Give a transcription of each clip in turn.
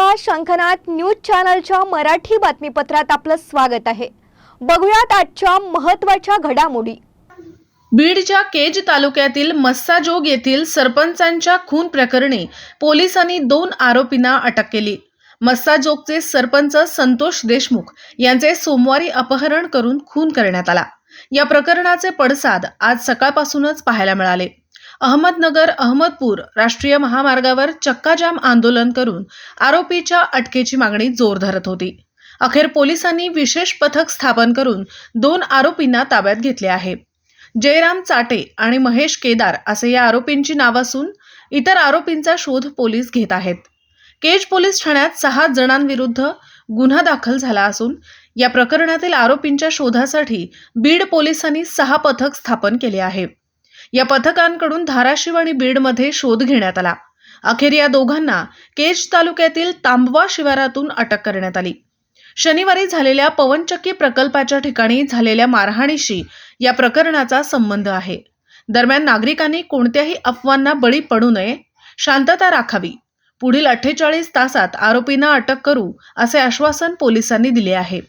नमस्कार, शंखनाद न्यूज चॅनलच्या मराठी बातमीपत्रात आपलं स्वागत आहे। बघूयात आजच्या महत्त्वाच्या घडामोडी। बीडच्या केज तालुक्यातील मस्साजोग येथील सरपंचांच्या खून प्रकरणी पोलिसांनी 2 आरोपींना अटक केली। मस्साजोगचे सरपंच संतोष देशमुख यांचे सोमवारी अपहरण करून खून करण्यात आला। या प्रकरणाचे पडसाद आज सकाळपासूनच पाहायला मिळाले। अहमदनगर अहमदपूर राष्ट्रीय महामार्गावर चक्काजाम आंदोलन करून आरोपीच्या अटकेची मागणी जोर धरत होती। अखेर पोलिसांनी विशेष पथक स्थापन करून 2 आरोपींना ताब्यात घेतले आहे। जयराम चाटे आणि महेश केदार असे या आरोपींची नाव असून इतर आरोपींचा शोध पोलीस घेत आहेत। केज पोलीस ठाण्यात 6 जणांविरुद्ध गुन्हा दाखल झाला असून या प्रकरणातील आरोपींच्या शोधासाठी बीड पोलिसांनी 6 पथक स्थापन केले आहे। या पथकांकडून धाराशिव आणि बीडमध्ये शोध घेण्यात आला। अखेर या दोघांना केज तालुक्यातील तांबवा शिवारातून अटक करण्यात आली। शनिवारी झालेल्या पवनचक्की प्रकल्पाच्या ठिकाणी झालेल्या मारहाणीशी या प्रकरणाचा संबंध आहे। दरम्यान नागरिकांनी कोणत्याही अफवांना बळी पडू नये, शांतता राखावी। पुढील 48 तासात आरोपींना अटक करू असे आश्वासन पोलिसांनी दिले आहे।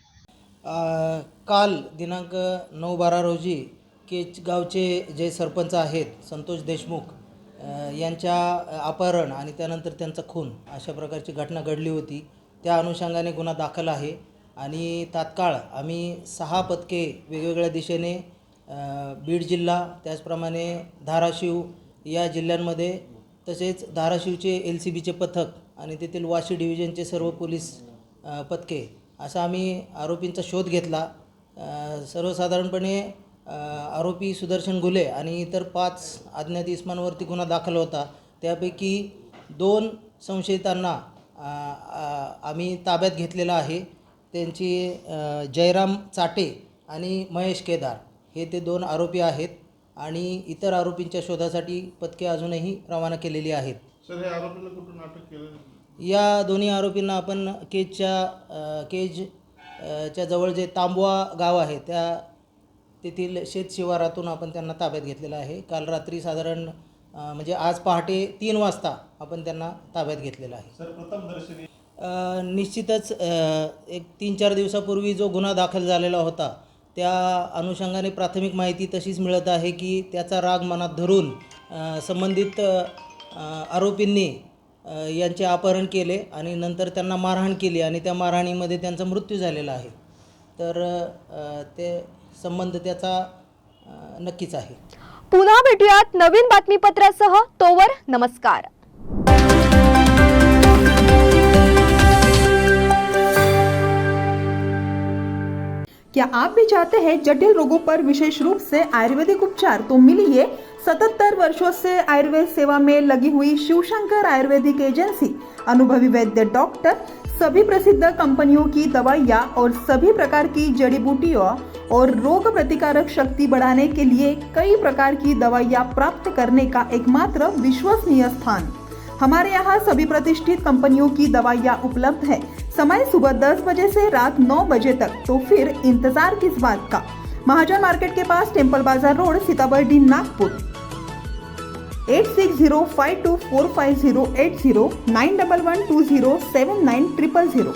काल दिनांक 9/12 रोजी केज गावचे जे सरपंच आहेत संतोष देशमुख यांच्या अपहरण आणि त्यानंतर त्यांचा खून अशा प्रकारची घटना घडली होती। त्या अनुषंगाने गुन्हा दाखल आहे आणि तात्काळ आम्ही 6 पथके वेगवेगळ्या दिशेने बीड जिल्हा त्याचप्रमाणे धाराशिव या जिल्ह्यांमध्ये तसेच धाराशिवचे LCBचे पथक आणि तेथील वाशी डिव्हिजनचे सर्व पोलीस पथके असा आम्ही आरोपींचा शोध घेतला। सर्वसाधारणपणे आरोपी सुदर्शन घुले आणि इतर 5 अज्ञात इसमांवरती गुन्हा दाखल होता। त्यापैकी 2 संशयितांना आम्ही ताब्यात घेतलेला आहे। त्यांची जयराम चाटे आणि महेश केदार हे ते 2 आरोपी आहेत आणि इतर आरोपींच्या शोधासाठी पथके अजूनही रवाना केलेली आहेत। सर, हे आरोपीला कुठून अटक केली? या दोन्ही आरोपींना आपण केजच्या जवळ जे तांबवा गाव आहे तेथील शेत शिवारातून आपण त्यांना ताब्यात घेतलेलं आहे। काल रात्री साधारण म्हणजे आज पहाटे 3 वाजता आपण त्यांना ताब्यात घेतलेलं आहे। सर, प्रथमदर्शनी निश्चितच एक 3-4 दिवसापूर्वी जो गुन्हा दाखल झालेला होता त्या अनुषंगाने प्राथमिक माहिती तशीच मिळत आहे की त्याचा राग मनात धरून संबंधित आरोपींनी यांचे अपहरण केले आणि नंतर त्यांना मारहाण केली आणि त्या मारहाणीमध्ये त्यांचा मृत्यू झालेला आहे। तर ते संबंध त्याचा नक्कीच आहे। पुन्हा भेटूयात नवीन बातमीपत्रासह। तोवर नमस्कार। क्या आप भी चाहते हैं जटिल रोगों पर विशेष रूप से आयुर्वेदिक उपचार? तो मिलिए 77 वर्षों से आयुर्वेद सेवा में लगी हुई शिवशंकर आयुर्वेदिक एजेंसी। अनुभवी वैद्य डॉक्टर, सभी प्रसिद्ध कंपनियों की दवाइयाँ और सभी प्रकार की जड़ी बूटियों और रोग प्रतिकारक शक्ति बढ़ाने के लिए कई प्रकार की दवाइयाँ प्राप्त करने का एकमात्र विश्वसनीय स्थान। हमारे यहाँ सभी प्रतिष्ठित कंपनियों की दवाइयाँ उपलब्ध है। समय सुबह 10 बजे से रात 9 बजे तक। तो फिर इंतजार किस बात का? महाजन मार्केट के पास, टेम्पल बाजार रोड, सीताबर्डी, नागपुर। 8605245080 9112079000।